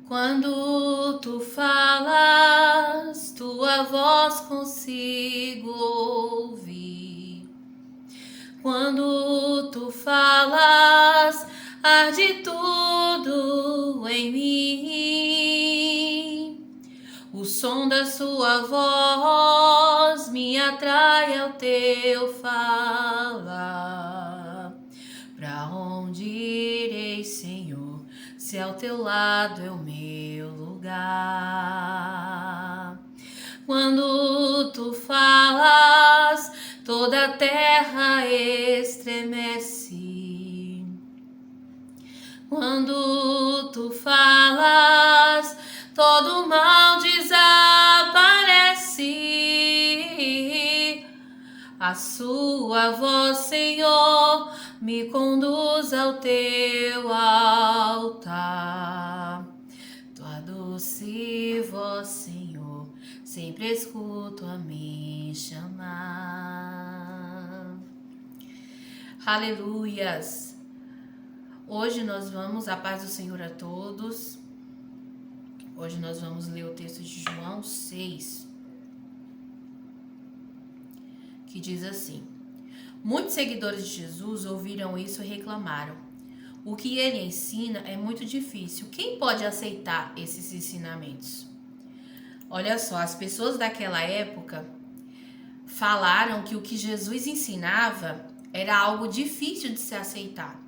Quando tu falas, tua voz consigo ouvir. Quando tu falas, arde tudo em mim. O som da sua voz me atrai ao teu falar. Pra onde irei, Senhor, se ao teu lado é o meu lugar? Quando tu falas, toda a terra estremece. Quando tu falas, todo mal desaparece. A sua voz, Senhor, me conduz ao teu altar. Tua doce voz, Senhor, sempre escuto a me chamar. Aleluias! Hoje nós vamos, a paz do Senhor a todos. Hoje nós vamos ler o texto de João 6, que diz assim: muitos seguidores de Jesus ouviram isso e reclamaram. O que ele ensina é muito difícil. Quem pode aceitar esses ensinamentos? Olha só, as pessoas daquela época falaram que o que Jesus ensinava era algo difícil de se aceitar.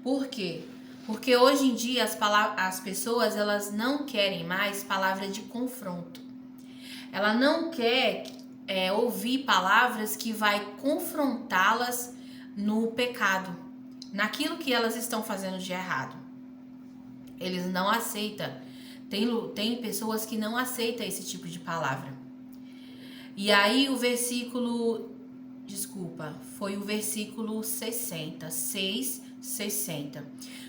Por quê? Porque hoje em dia as pessoas elas não querem mais palavra de confronto. Ela não quer ouvir palavras que vai confrontá-las no pecado, naquilo que elas estão fazendo de errado. Eles não aceitam. Tem pessoas que não aceitam esse tipo de palavra. E aí o versículo, foi o versículo 60.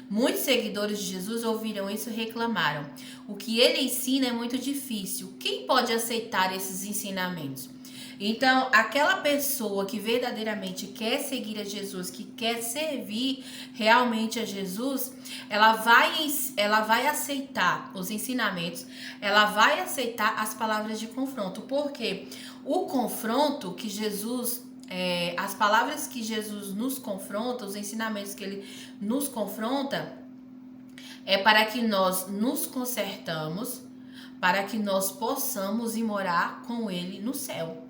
Muitos seguidores de Jesus ouviram isso e reclamaram. O que ele ensina é muito difícil. Quem pode aceitar esses ensinamentos? Então, aquela pessoa que verdadeiramente quer seguir a Jesus, que quer servir realmente a Jesus, ela vai aceitar os ensinamentos, ela vai aceitar as palavras de confronto. Porque o confronto que Jesus, as palavras que Jesus nos confronta, os ensinamentos que ele nos confronta, é para que nós nos consertamos, para que nós possamos ir morar com ele no céu.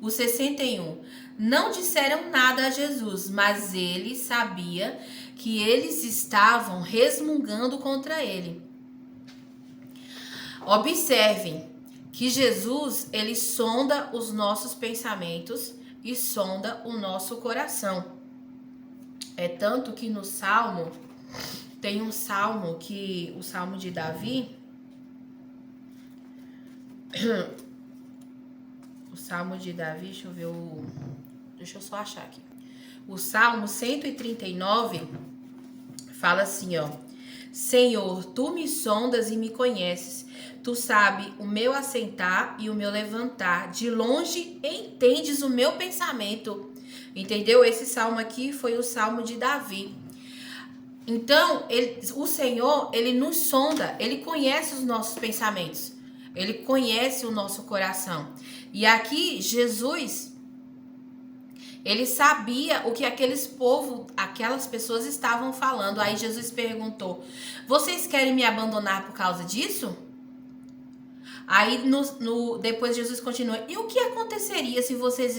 O 61. Não disseram nada a Jesus, mas ele sabia que eles estavam resmungando contra ele. Observem que Jesus, ele sonda os nossos pensamentos e sonda o nosso coração. É tanto que no Salmo, tem um salmo o Salmo de Davi, o Salmo de Davi, deixa eu só achar aqui. O Salmo 139 fala assim, ó: Senhor, tu me sondas e me conheces. Tu sabes o meu assentar e o meu levantar. De longe entendes o meu pensamento. Entendeu? Esse salmo aqui foi o Salmo de Davi. Então, o Senhor, ele nos sonda, ele conhece os nossos pensamentos. Ele conhece o nosso coração. E aqui, Jesus, ele sabia o que aquelas pessoas estavam falando. Aí Jesus perguntou: vocês querem me abandonar por causa disso? Aí depois Jesus continua: e o que aconteceria se vocês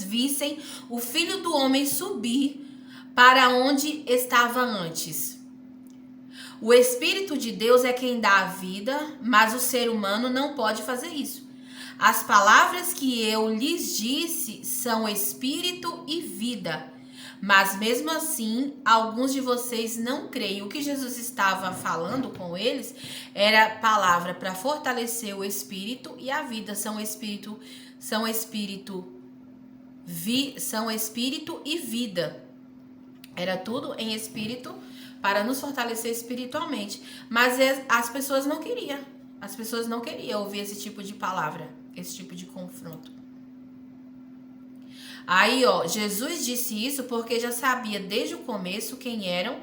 vissem o Filho do Homem subir para onde estava antes? O Espírito de Deus é quem dá a vida, mas o ser humano não pode fazer isso. As palavras que eu lhes disse são espírito e vida, mas mesmo assim, alguns de vocês não creem. O que Jesus estava falando com eles era palavra para fortalecer o espírito e a vida. São espírito e vida. Era tudo em espírito para nos fortalecer espiritualmente. Mas as pessoas não queriam. As pessoas não queriam ouvir esse tipo de palavra, esse tipo de confronto. Aí, ó, Jesus disse isso porque já sabia desde o começo quem eram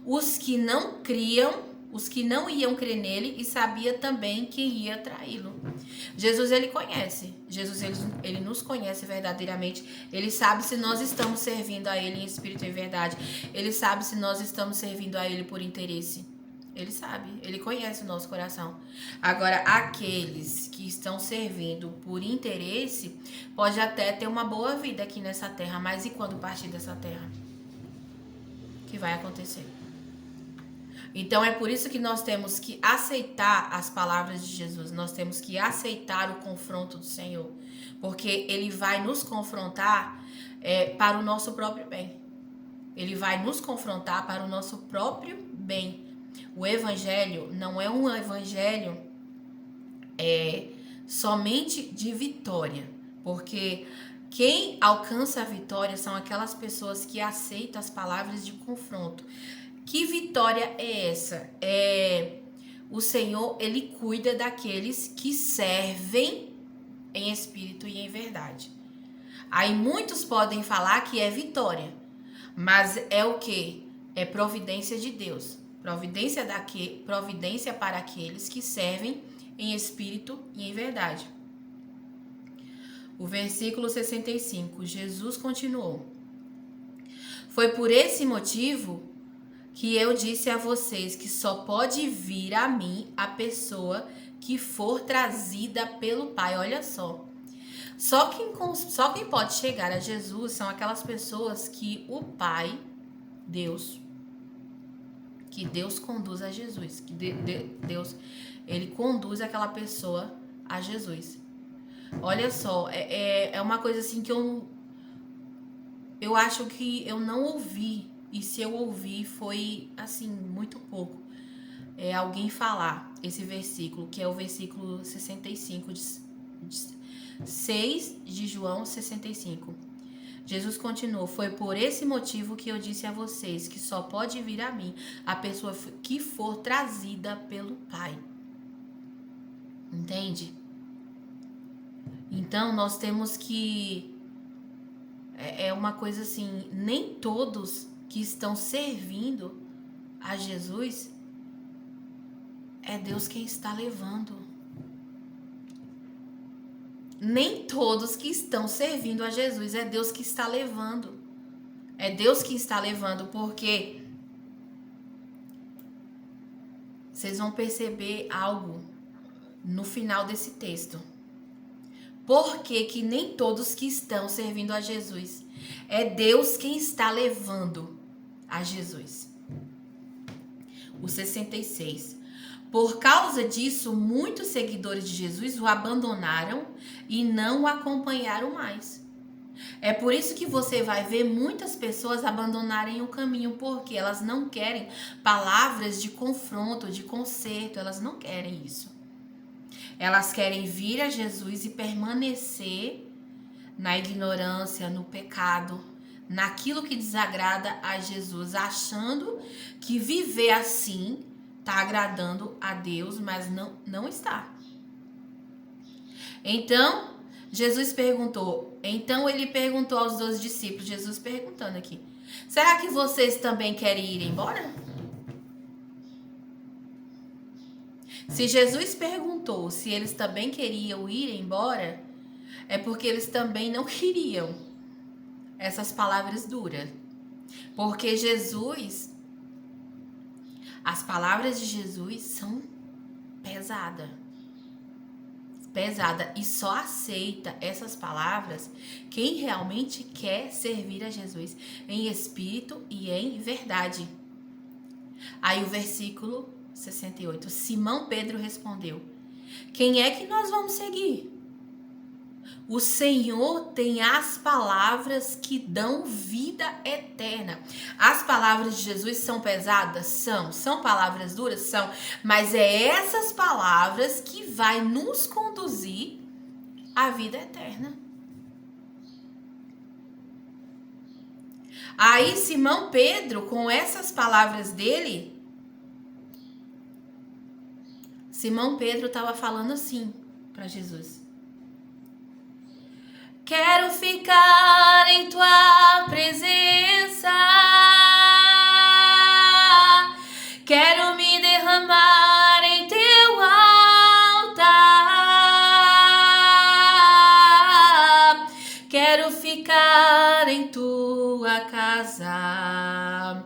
os que não criam os que não iam crer nele e sabia também que ia traí-lo. Jesus, ele conhece. Jesus, ele nos conhece verdadeiramente. Ele sabe se nós estamos servindo a ele em espírito e em verdade. Ele sabe se nós estamos servindo a ele por interesse. Ele sabe, ele conhece o nosso coração. Agora, aqueles que estão servindo por interesse, pode até ter uma boa vida aqui nessa terra, mas e quando partir dessa terra? O que vai acontecer? Então, é por isso que nós temos que aceitar as palavras de Jesus, nós temos que aceitar o confronto do Senhor, porque ele vai nos confrontar para o nosso próprio bem. Ele vai nos confrontar para o nosso próprio bem. O evangelho não é um evangelho somente de vitória, porque quem alcança a vitória são aquelas pessoas que aceitam as palavras de confronto. Que vitória é essa? O Senhor, ele cuida daqueles que servem em espírito e em verdade. Aí muitos podem falar que é vitória, mas é o quê? É providência de Deus. Providência para aqueles que servem em espírito e em verdade. O versículo 65, Jesus continuou: foi por esse motivo que eu disse a vocês que só pode vir a mim a pessoa que for trazida pelo Pai. Olha só. Só quem pode chegar a Jesus são aquelas pessoas que o Pai, Deus conduz a Jesus. Que Deus, ele conduz aquela pessoa a Jesus. Olha só, é uma coisa assim que eu acho que eu não ouvi. E se eu ouvi, foi assim, muito pouco. Alguém falar esse versículo, que é o versículo 65, 6 de João 65. Jesus continuou: foi por esse motivo que eu disse a vocês que só pode vir a mim a pessoa que for trazida pelo Pai. Entende? Então, nós temos que... É uma coisa assim, nem todos que estão servindo a Jesus, é Deus quem está levando. Nem todos que estão servindo a Jesus é Deus que está levando. É Deus que está levando, porque vocês vão perceber algo no final desse texto. Por que nem todos que estão servindo a Jesus é Deus quem está levando a Jesus? O 66. Por causa disso, muitos seguidores de Jesus o abandonaram e não o acompanharam mais. É por isso que você vai ver muitas pessoas abandonarem o caminho, porque elas não querem palavras de confronto, de conserto, elas não querem isso. Elas querem vir a Jesus e permanecer na ignorância, no pecado, naquilo que desagrada a Jesus, achando que viver assim está agradando a Deus, mas não está. Então, ele perguntou aos 12 discípulos, Jesus perguntando aqui: será que vocês também querem ir embora? Se Jesus perguntou se eles também queriam ir embora, é porque eles também não queriam essas palavras duras. Porque as palavras de Jesus são pesadas. E só aceita essas palavras quem realmente quer servir a Jesus em espírito e em verdade. Aí o versículo 68. Simão Pedro respondeu: quem é que nós vamos seguir? O Senhor tem as palavras que dão vida eterna. As palavras de Jesus são pesadas? São palavras duras? São. Mas é essas palavras que vai nos conduzir à vida eterna. Aí Simão Pedro, com essas palavras dele, Simão Pedro estava falando assim para Jesus: quero ficar em tua presença, quero me derramar tua casa,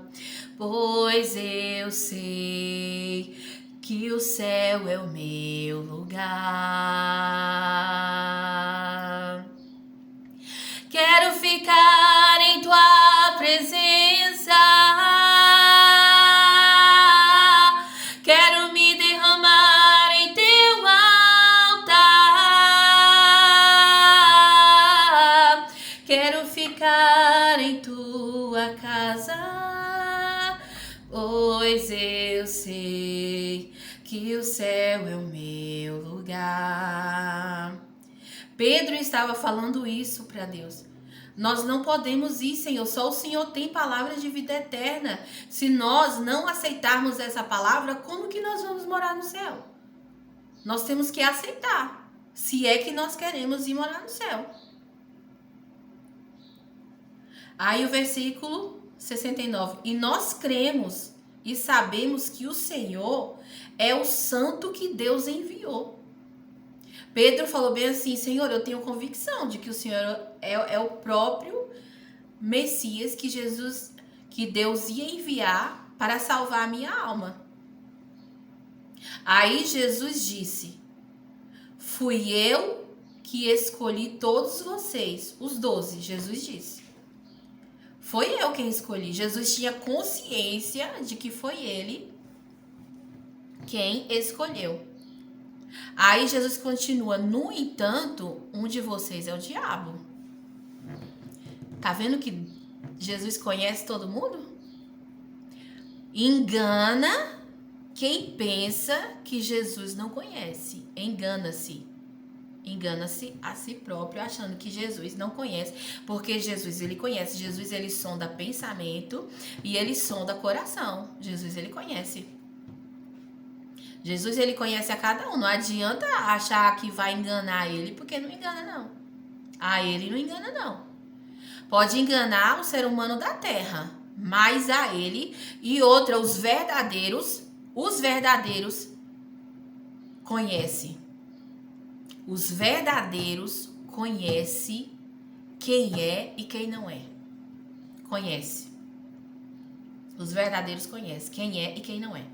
pois eu sei que o céu é o meu lugar. Quero ficar em tua presença, quero me derramar em teu altar, quero ficar em tua casa, pois eu sei que o céu é o meu lugar. Pedro estava falando isso para Deus. Nós não podemos ir, Senhor, só o Senhor tem palavras de vida eterna. Se nós não aceitarmos essa palavra, como que nós vamos morar no céu? Nós temos que aceitar, se é que nós queremos ir morar no céu. Aí o versículo 69. E nós cremos e sabemos que o Senhor é o santo que Deus enviou. Pedro falou bem assim: Senhor, eu tenho convicção de que o Senhor é o próprio Messias que Deus ia enviar para salvar a minha alma. Aí Jesus disse: fui eu que escolhi todos vocês, os 12, Jesus disse. Foi eu quem escolhi. Jesus tinha consciência de que foi ele quem escolheu. Aí Jesus continua: no entanto, um de vocês é o diabo. Tá vendo que Jesus conhece todo mundo? Engana quem pensa que Jesus não conhece. Engana-se. Engana-se a si próprio, achando que Jesus não conhece, porque Jesus ele conhece. Jesus ele sonda pensamento e ele sonda coração. Jesus ele conhece. Jesus, ele conhece a cada um. Não adianta achar que vai enganar ele, porque não engana, não. A ele não engana, não. Pode enganar o ser humano da terra, mas a ele e outra, os verdadeiros conhecem. Os verdadeiros conhecem quem é e quem não é. Conhece. Os verdadeiros conhecem quem é e quem não é.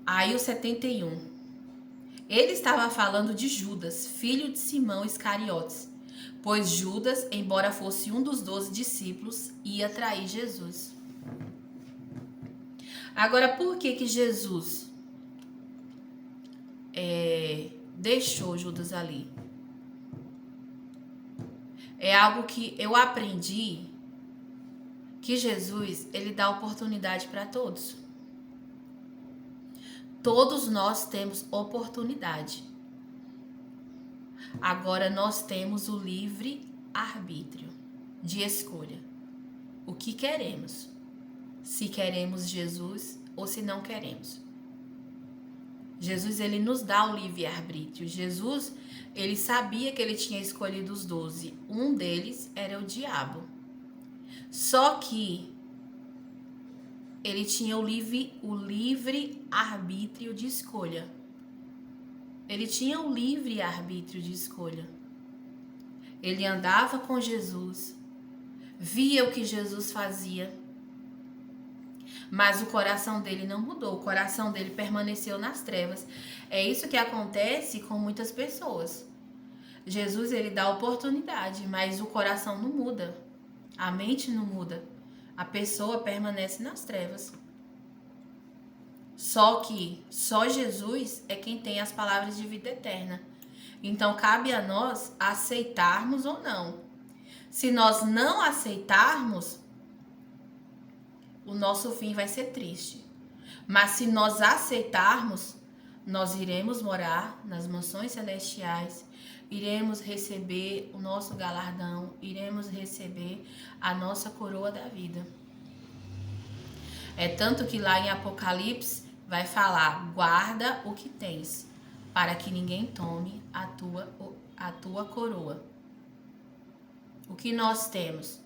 Aí o 71. Ele estava falando de Judas, filho de Simão Iscariotes, pois Judas, embora fosse um dos 12 discípulos, ia trair Jesus. Agora, por que Jesus deixou Judas ali? É algo que eu aprendi, que Jesus, ele dá oportunidade para todos. Todos nós temos oportunidade. Agora nós temos o livre arbítrio de escolha. O que queremos? Se queremos Jesus ou se não queremos. Jesus, ele nos dá o livre arbítrio. Jesus, ele sabia que ele tinha escolhido os 12. Um deles era o diabo. Só que ele tinha o livre arbítrio de escolha. Ele tinha o livre arbítrio de escolha. Ele andava com Jesus, via o que Jesus fazia, mas o coração dele não mudou. O coração dele permaneceu nas trevas. É isso que acontece com muitas pessoas. Jesus, ele dá oportunidade, mas o coração não muda. A mente não muda. A pessoa permanece nas trevas. Só que só Jesus é quem tem as palavras de vida eterna. Então cabe a nós aceitarmos ou não. Se nós não aceitarmos, o nosso fim vai ser triste. Mas se nós aceitarmos, nós iremos morar nas mansões celestiais, iremos receber o nosso galardão, iremos receber a nossa coroa da vida. É tanto que lá em Apocalipse vai falar: guarda o que tens, para que ninguém tome a tua coroa. O que nós temos?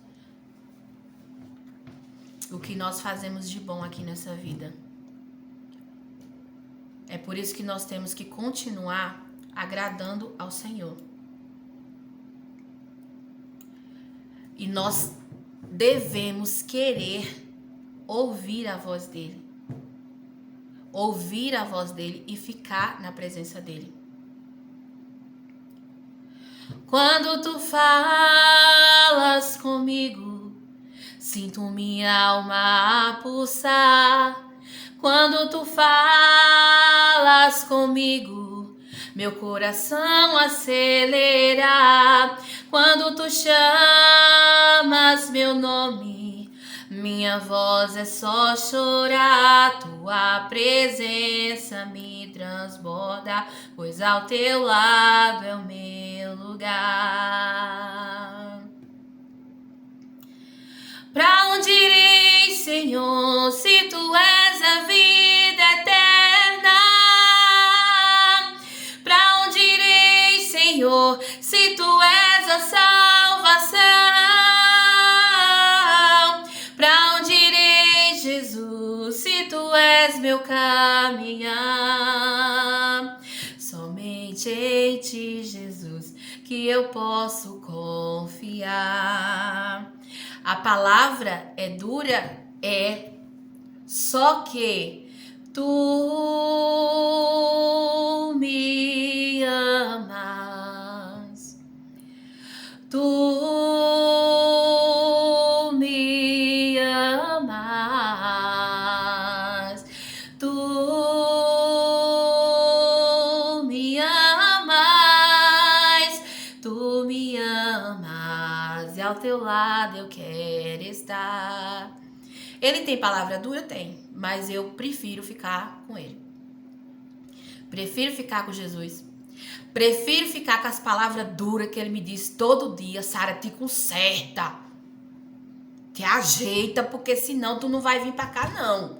O que nós fazemos de bom aqui nessa vida. É por isso que nós temos que continuar agradando ao Senhor. E nós devemos querer ouvir a voz dele. Ouvir a voz dele e ficar na presença dele. Quando tu falas comigo, sinto minha alma pulsar. Quando tu falas comigo, meu coração acelera. Quando tu chamas meu nome, minha voz é só chorar. Tua presença me transborda, pois ao teu lado é o meu lugar. Pra onde irei, Senhor, se tu és a vida eterna? Pra onde irei, Senhor, se tu és a salvação? Pra onde irei, Jesus, se tu és meu caminhar? Somente em ti, Jesus, que eu posso confiar. A palavra é dura? É. Só que tu me amas. Tu me amas. Tu me amas. Tu me amas. E ao teu lado eu quero estar. Ele tem palavra dura? Tem. Mas eu prefiro ficar com ele. Prefiro ficar com Jesus. Prefiro ficar com as palavras duras que ele me diz todo dia. Sara, te conserta. Te ajeita, porque senão tu não vai vir pra cá, não.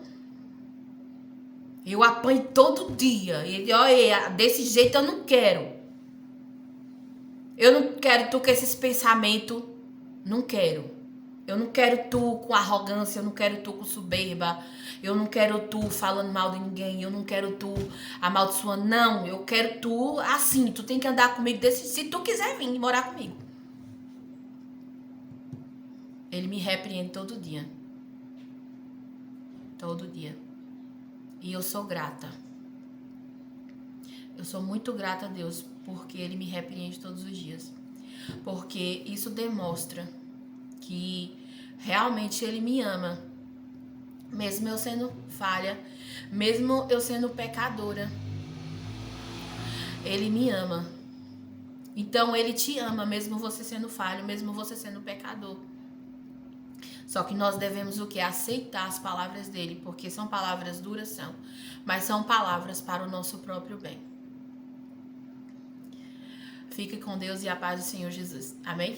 Eu apanho todo dia. Ele, olha, desse jeito eu não quero. Eu não quero tu com esses pensamentos. Não quero. Eu não quero tu com arrogância, eu não quero tu com soberba, eu não quero tu falando mal de ninguém, eu não quero tu amaldiçoando, não, eu quero tu assim, tu tem que andar comigo desse, se tu quiser vir morar comigo. Ele me repreende todo dia. Todo dia. E eu sou grata. Eu sou muito grata a Deus, porque ele me repreende todos os dias. Porque isso demonstra que realmente ele me ama, mesmo eu sendo falha, mesmo eu sendo pecadora, ele me ama. Então ele te ama, mesmo você sendo falho, mesmo você sendo pecador. Só que nós devemos o quê? Aceitar as palavras dele, porque são palavras duras, são, mas são palavras para o nosso próprio bem. Fique com Deus e a paz do Senhor Jesus. Amém?